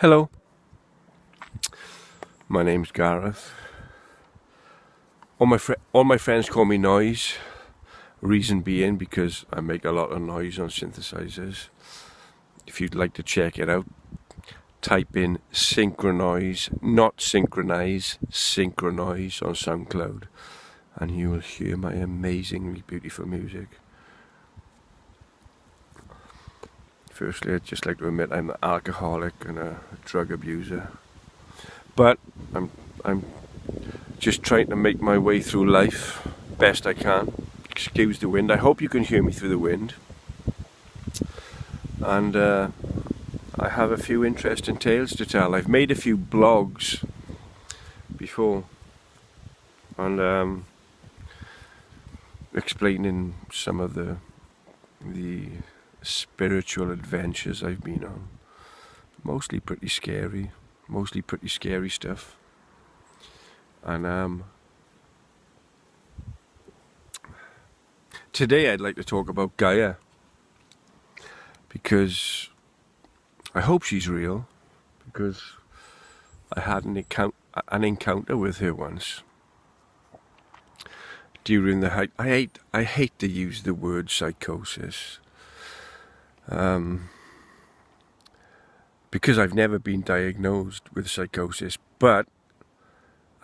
Hello, my name's Gareth. All my friends call me Noise. Reason being because I make a lot of noise on synthesizers. If you'd like to check it out, type in Synchronize, not Synchronize, Synchronize on SoundCloud, and you will hear my amazingly beautiful music. Firstly, I'd just like to admit I'm an alcoholic and a drug abuser. But I'm just trying to make my way through life best I can. Excuse the wind. I hope you can hear me through the wind. And I have a few interesting tales to tell. I've made a few blogs before, and explaining some of the spiritual adventures I've been on. Mostly pretty scary stuff. And today I'd like to talk about Gaia, because I hope she's real, because I had an encounter with her once during the height. I hate to use the word psychosis, because I've never been diagnosed with psychosis, but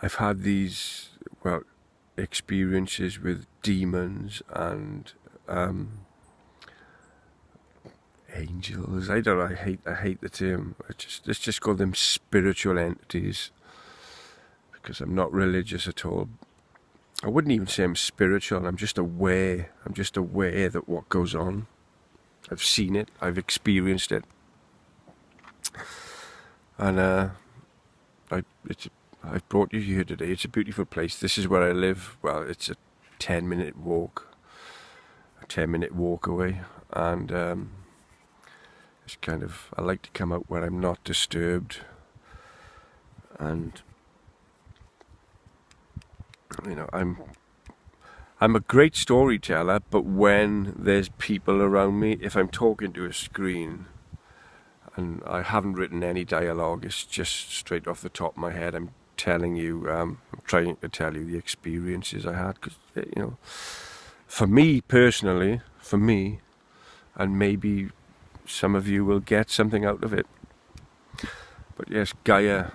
I've had these, experiences with demons and angels. I don't know, I hate the term. Let's just call them spiritual entities, because I'm not religious at all. I wouldn't even say I'm spiritual. I'm just aware that what goes on. I've seen it, I've experienced it. And I've brought you here today. It's a beautiful place. This is where I live. Well, it's a 10-minute walk away, and it's kind of, I like to come out where I'm not disturbed, and I'm a great storyteller, but when there's people around me, if I'm talking to a screen and I haven't written any dialogue, it's just straight off the top of my head. I'm telling you, I'm trying to tell you the experiences I had, because, for me personally, and maybe some of you will get something out of it. But yes, Gaia,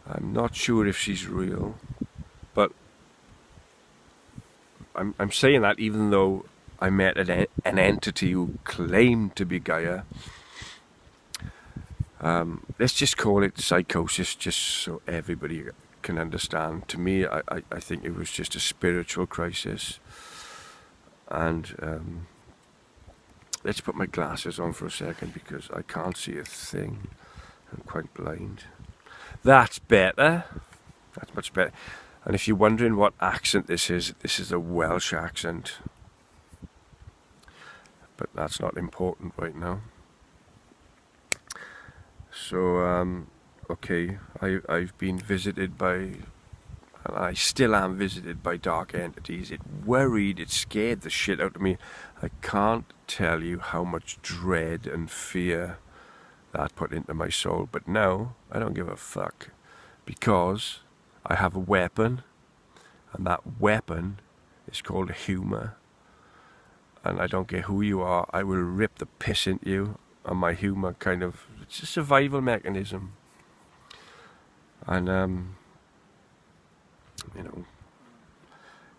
I'm not sure if she's real, but I'm saying that even though I met an entity who claimed to be Gaia. Let's just call it psychosis, just so everybody can understand. To me, I think it was just a spiritual crisis. And let's put my glasses on for a second, because I can't see a thing. I'm quite blind. That's better. That's much better. And if you're wondering what accent this is a Welsh accent. But that's not important right now. So, okay, I've been visited by, and I still am visited by dark entities. It scared the shit out of me. I can't tell you how much dread and fear that put into my soul. But now, I don't give a fuck, because I have a weapon, and that weapon is called humour. And I don't care who you are, I will rip the piss into you. And my humour it's a survival mechanism. And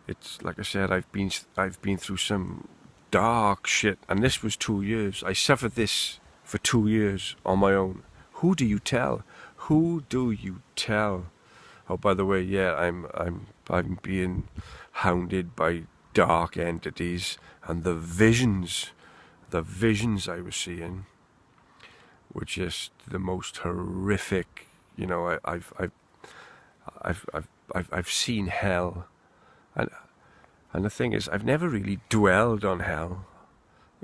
it's like I said, I've been through some dark shit, and this was 2 years. I suffered this for 2 years on my own. Who do you tell? Oh, by the way, yeah, I'm being hounded by dark entities, and the visions I was seeing were just the most horrific. I've seen hell, and the thing is, I've never really dwelled on hell.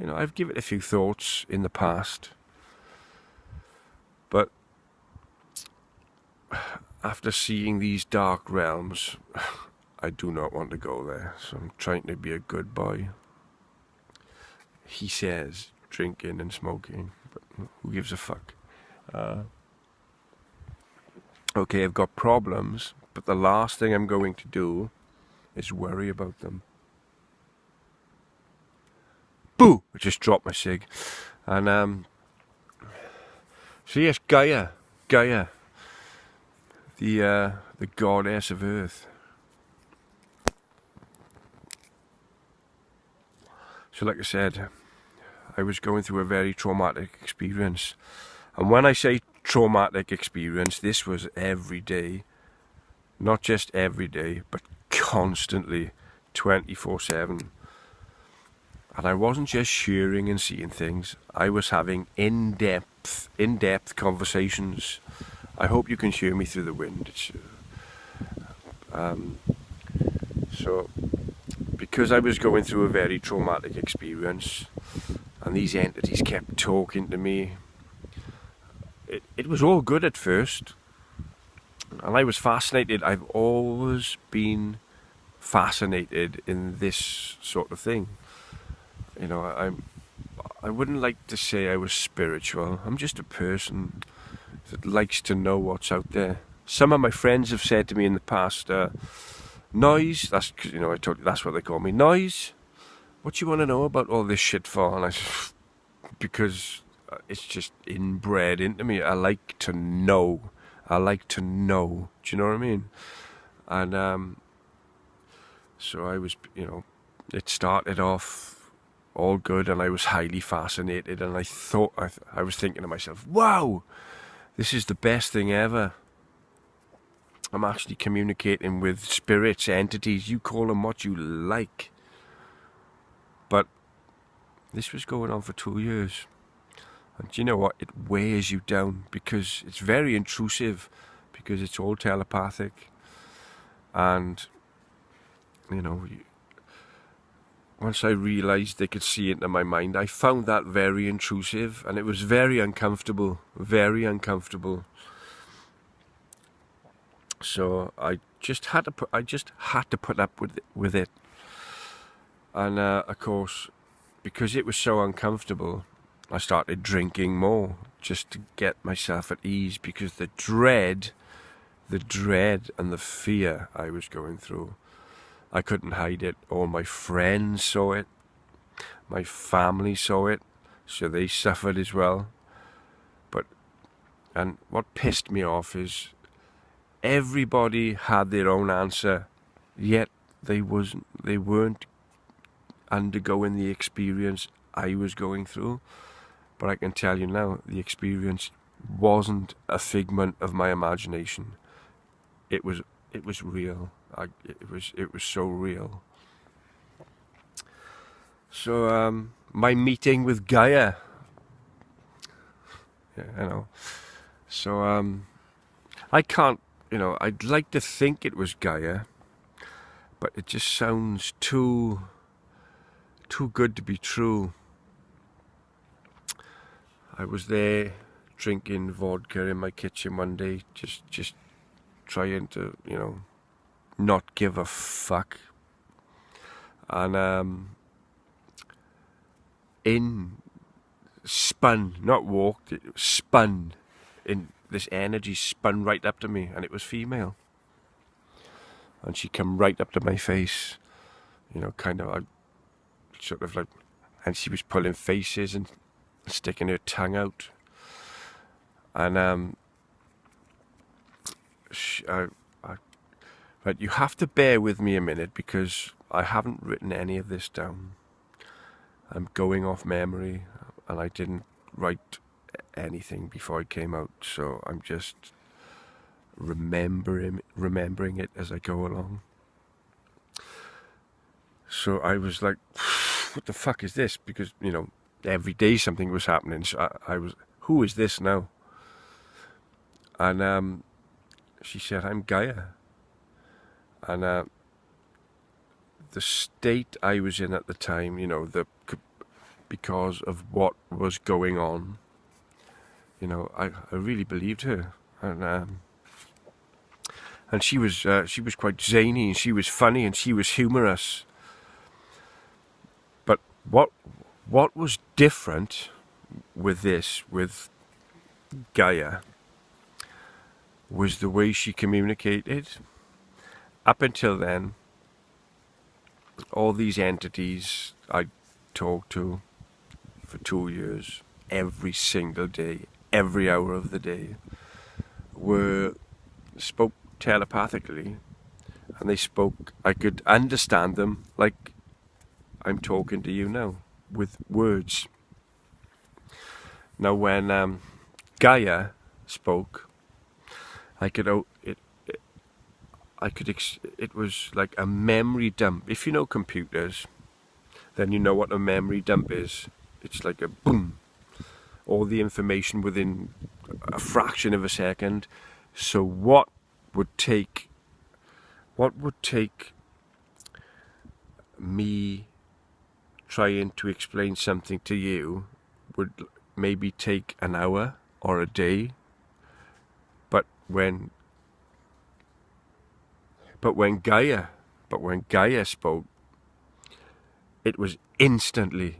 I've given it a few thoughts in the past, but after seeing these dark realms, I do not want to go there. So I'm trying to be a good boy. He says drinking and smoking, but who gives a fuck? Okay, I've got problems, but the last thing I'm going to do is worry about them. Boo! I just dropped my cig. And so yes, Gaia, the goddess of Earth. So like I said, I was going through a very traumatic experience. And when I say traumatic experience, this was every day. Not just every day, but constantly, 24/7. And I wasn't just hearing and seeing things. I was having in-depth conversations. I hope you can hear me through the wind. So, because I was going through a very traumatic experience, and these entities kept talking to me, it was all good at first. And I was fascinated. I've always been fascinated in this sort of thing. You know, I wouldn't like to say I was spiritual. I'm just a person that likes to know what's out there. Some of my friends have said to me in the past, Noise, that's, you know, I told you that's what they call me. Noise, what do you want to know about all this shit for? And I said, because it's just inbred into me. I like to know. Do you know what I mean? And so I was, you know, it started off all good, and I was highly fascinated, and I was thinking to myself, wow, this is the best thing ever. I'm actually communicating with spirits, entities, you call them what you like. But this was going on for 2 years. And do you know what? It wears you down, because it's very intrusive, because it's all telepathic. And, you know, once I realised they could see into my mind, I found that very intrusive, and it was very uncomfortable, very uncomfortable. So I just had to put up with it. And of course, because it was so uncomfortable, I started drinking more just to get myself at ease, because the dread and the fear I was going through, I couldn't hide it. All my friends saw it, my family saw it, so they suffered as well. And what pissed me off is everybody had their own answer, yet they weren't undergoing the experience I was going through. But I can tell you now, the experience wasn't a figment of my imagination. It was real. It was so real. So my meeting with Gaia. Yeah, I know. So I can't, you know, I'd like to think it was Gaia, but it just sounds too good to be true. I was there drinking vodka in my kitchen one day, just trying to, you know, not give a fuck. And spun, not walked, it spun. In this energy spun right up to me, and it was female. And she come right up to my face, you know, kind of sort of like, and she was pulling faces and sticking her tongue out. And but you have to bear with me a minute, because I haven't written any of this down. I'm going off memory, and I didn't write anything before I came out, so I'm just remembering it as I go along. So I was like, what the fuck is this? Because, you know, every day something was happening. So I was, who is this now? And she said, I'm Gaia. And the state I was in at the time, you know, because of what was going on, you know, I really believed her. And she was quite zany, and she was funny, and she was humorous. But what was different with Gaia was the way she communicated. Up until then, all these entities I talked to for 2 years, every single day, every hour of the day, spoke telepathically, and they spoke. I could understand them like I'm talking to you now with words. Now, when Gaia spoke, I could it was like a memory dump. If you know computers, then you know what a memory dump is. It's like a boom, all the information within a fraction of a second. So what would take me trying to explain something to you would maybe take an hour or a day, but when Gaia spoke, it was instantly.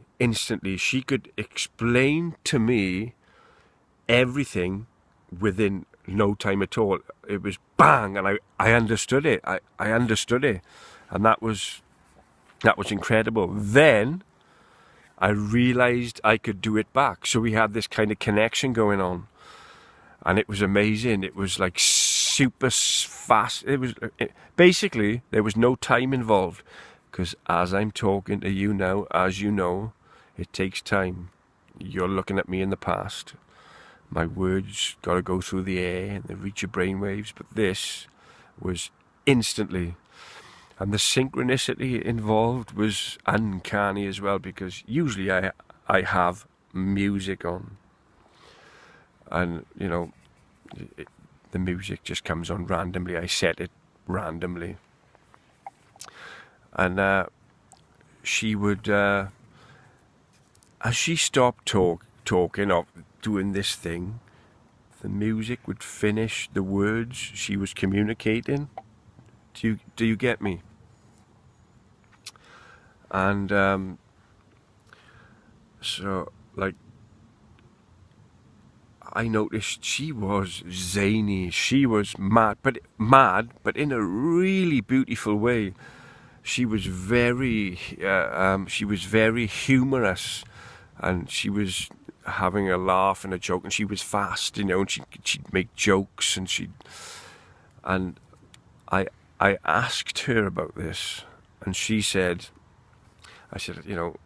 She could explain to me everything within no time at all. It was bang, and I understood it. I understood it, and that was incredible. Then I realized I could do it back. So we had this kind of connection going on, and it was amazing. It was like super fast. Basically, there was no time involved, because as I'm talking to you now, as you know, it takes time. You're looking at me in the past. My words got to go through the air and they reach your brainwaves, but this was instantly. And the synchronicity involved was uncanny as well, because usually I have music on, and you know, the music just comes on randomly. I set it randomly, and she would, as she stopped talking or doing this thing, the music would finish the words she was communicating. Do you get me? And so, like, I noticed she was zany. She was mad, but in a really beautiful way. She was very humorous, and she was having a laugh and a joke, and she was fast, you know, and she'd make jokes, and I asked her about this, and she said, I said, you know,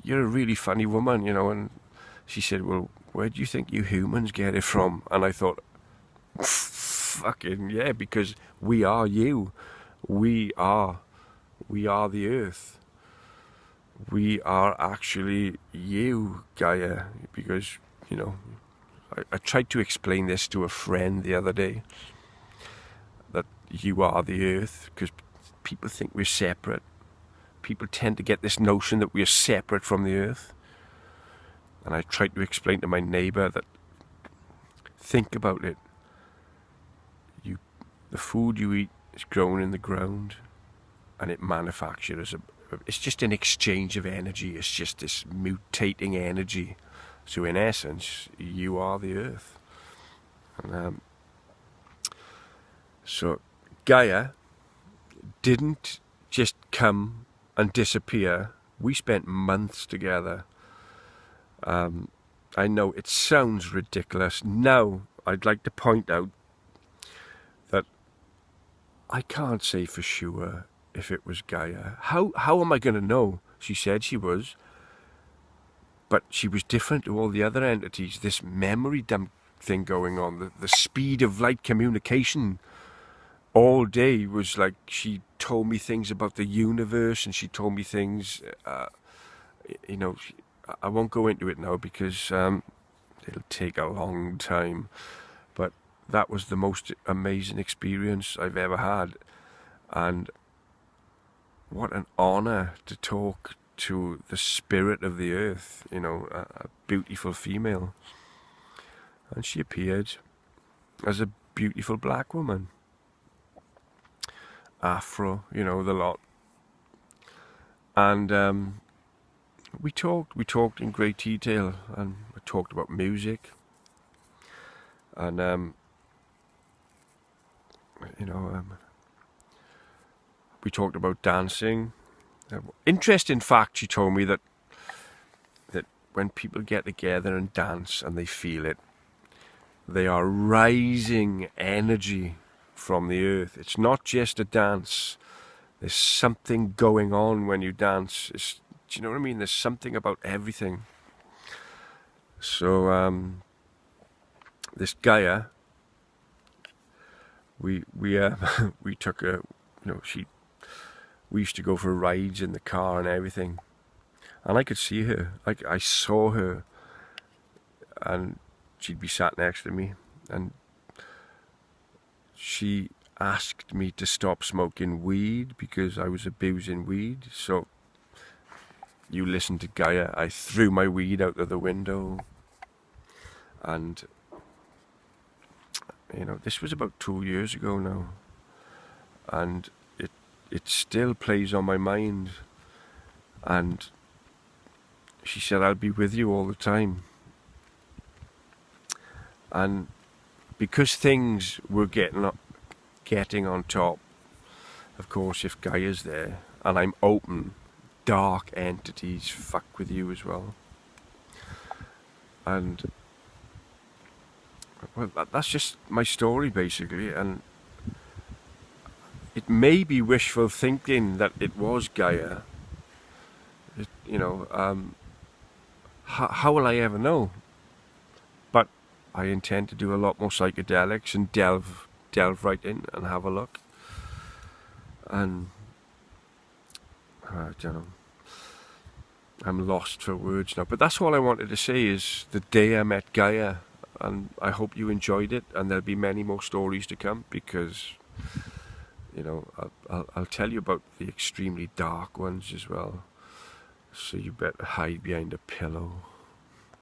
you're a really funny woman, you know, and she said, well, where do you think you humans get it from? And I thought, fucking yeah, because we are you. We are the earth. We are actually you, Gaia, because, you know, I tried to explain this to a friend the other day, that you are the earth, because people think we're separate. People tend to get this notion that we are separate from the earth. And I tried to explain to my neighbour that, think about it. The food you eat is grown in the ground, and it manufactures it's just an exchange of energy. It's just this mutating energy. So in essence, you are the earth. And so Gaia didn't just come and disappear. We spent months together. I know it sounds ridiculous. Now, I'd like to point out that I can't say for sure if it was Gaia. How am I going to know? She said she was, but she was different to all the other entities. This memory dump thing going on, the speed of light communication all day was like, she told me things about the universe, and she told me things, you know, I won't go into it now because it'll take a long time, but that was the most amazing experience I've ever had. And what an honor to talk to the spirit of the earth, you know, a beautiful female. And she appeared as a beautiful black woman, afro, you know, the lot. And we talked in great detail, and we talked about music. And you know, we talked about dancing. Interesting fact, she told me that when people get together and dance and they feel it, they are rising energy from the earth. It's not just a dance. There's something going on when you dance. Do you know what I mean? There's something about everything. So this Gaia, we we took a, you know, we used to go for rides in the car and everything, and I could see her. I saw her, and she'd be sat next to me, and she asked me to stop smoking weed because I was abusing weed. So you listen to Gaia. I threw my weed out of the window, and you know, this was about 2 years ago now, and it still plays on my mind. And she said, I'll be with you all the time. And because things were getting on top, of course, if Gaia's there and I'm open, dark entities fuck with you as well. And well, that's just my story basically. And it may be wishful thinking that it was Gaia. You know, how will I ever know? But I intend to do a lot more psychedelics and delve right in and have a look. And I don't know, I'm lost for words now. But that's all I wanted to say is the day I met Gaia, and I hope you enjoyed it, and there'll be many more stories to come, because you know, I'll tell you about the extremely dark ones as well. So you better hide behind a pillow.